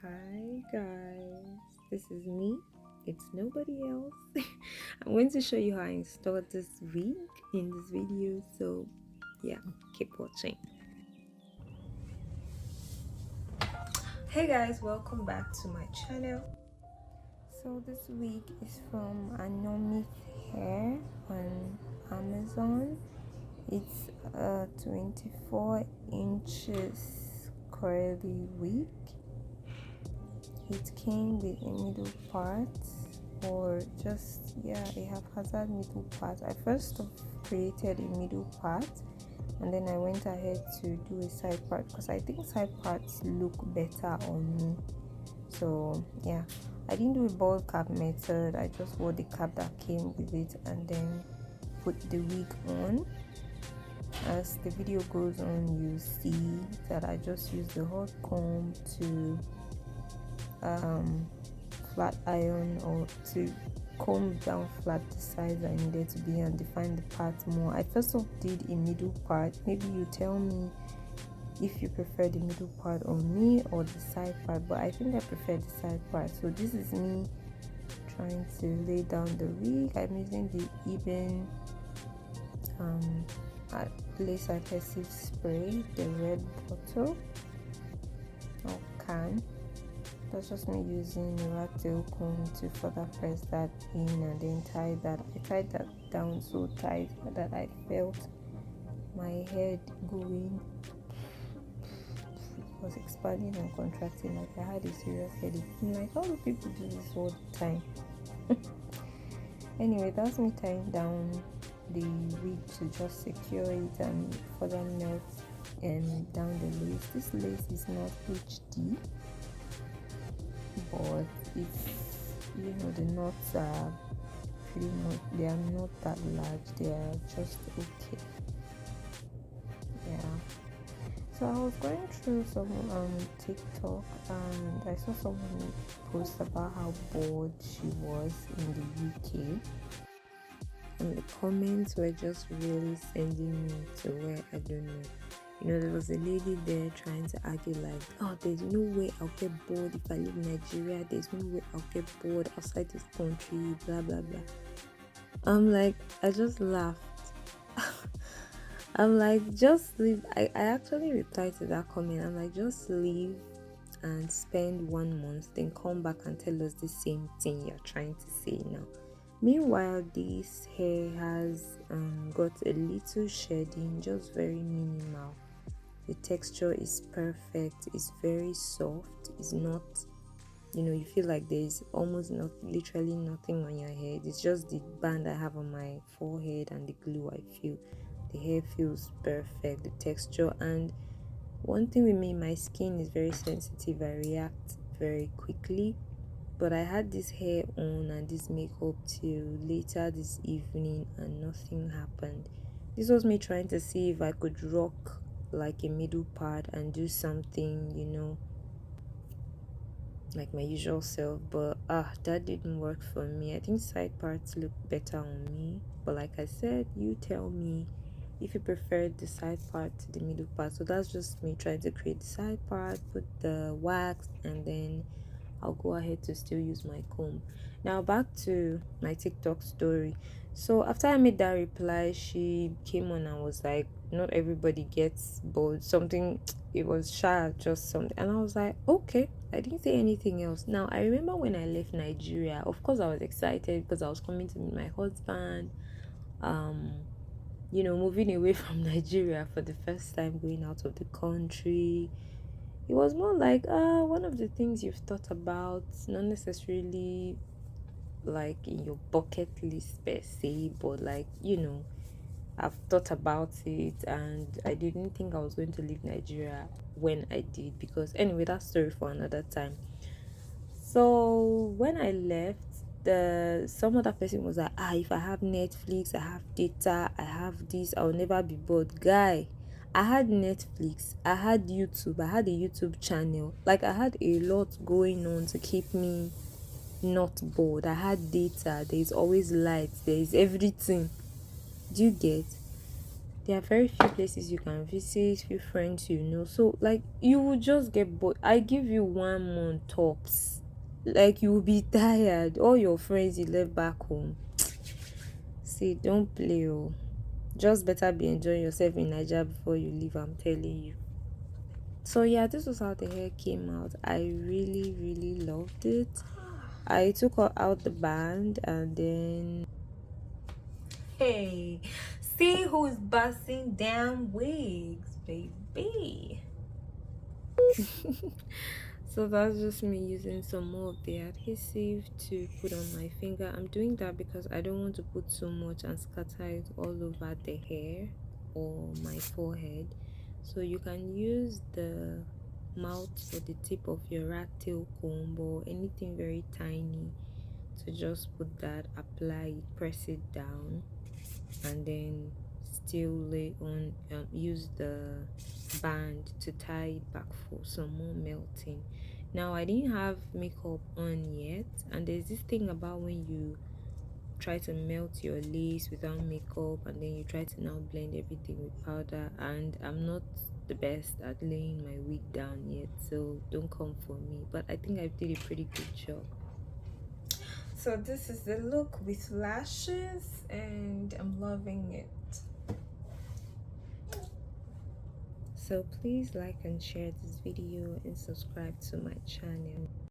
Hi guys, this is me. It's nobody else. I'm going to show you how I installed this week in this video. So yeah, keep watching. Hey guys, welcome back to my channel. So this wig is from ANOMYTH hair on Amazon. It's a 24 inches curly wig. It came with a middle part, or just a haphazard middle part. I first created a middle part, and then I went ahead to do a side part because I think side parts look better on me. So yeah, I didn't do a bald cap method. I just wore the cap that came with it and then put the wig on. As the video goes on, you see that I just use the hot comb to flat iron, or to comb down flat the size I needed to be and define the part more. I first of did a middle part. Maybe you tell me if you prefer the middle part on me or the side part, but I think I prefer the side part. So this is me trying to lay down the wig. I'm using the Eben lace adhesive spray, the red bottle or can. That's just me using a rat tail comb to further press that in and then tie that. I tied that down so tight that I felt my head going. It was expanding and contracting, like I had a serious headache. I'm like, how do people do this all the time? Anyway, that's me tying down the wig to just secure it and further melt and down the lace. This lace is not HD, but it's, the knots are pretty much, they are not that large, they are just okay. So I was going through some TikTok, and I saw someone post about how bored she was in the UK, and the comments were just really sending me to where I don't know. There was a lady there trying to argue like, oh, there's no way I'll get bored if I live in Nigeria. There's no way I'll get bored outside this country, blah, blah, blah. I'm like, I just laughed. I'm like, just leave. I actually replied to that comment. I'm like, just leave and spend 1 month, then come back and tell us the same thing you're trying to say now. Meanwhile, this hair has got a little shedding, just very minimal. The texture is perfect. It's very soft. It's not, you feel like there's almost literally nothing on your head. It's just the band I have on my forehead and the glue. I feel the hair feels perfect, the texture. And one thing with me, my skin is very sensitive. I react very quickly. But I had this hair on and this makeup till later this evening and nothing happened. This was me trying to see if I could rock like a middle part and do something, like my usual self, but that didn't work for me. I think side parts look better on me, but like I said, you tell me if you prefer the side part to the middle part. So that's just me trying to create the side part, put the wax, and then I'll go ahead to still use my comb. Now back to my TikTok story. So after I made that reply, she came on and was like, not everybody gets bored. Something, it was shy, just something. And I was like, okay. I didn't say anything else. Now I remember when I left Nigeria, of course I was excited because I was coming to meet my husband. Moving away from Nigeria for the first time, going out of the country. It was more like one of the things you've thought about, not necessarily like in your bucket list per se, but like, I've thought about it, and I didn't think I was going to leave Nigeria when I did, because anyway, that story for another time. So when I left, some other person was like, if I have Netflix, I have data, I have this, I'll never be bored. Guy, I had Netflix, I had YouTube, I had a YouTube channel. Like, I had a lot going on to keep me not bored. I had data, there's always light, there's everything. Do you get? There are very few places you can visit, few friends you know. So like you will just get bored. I give you 1 month tops. Like you will be tired. All your friends you left back home. See, don't play. Oh. Just better be enjoying yourself in Nigeria before you leave, I'm telling you. So yeah, this was how the hair came out. I really, really loved it. I took out the band and then hey, see who's busting down wigs, baby. So that's just me using some more of the adhesive to put on my finger. I'm doing that because I don't want to put so much and scatter it all over the hair or my forehead. So you can use the mouth or the tip of your rat tail comb or anything very tiny to just put that, apply it, press it down, and then still lay on use the band to tie it back for some more melting. Now I didn't have makeup on yet, and there's this thing about when you try to melt your lace without makeup and then you try to now blend everything with powder, and I'm not the best at laying my wig down yet, so don't come for me, but I think I did a pretty good job. So this is the look with lashes and I'm loving it. So please like and share this video and subscribe to my channel.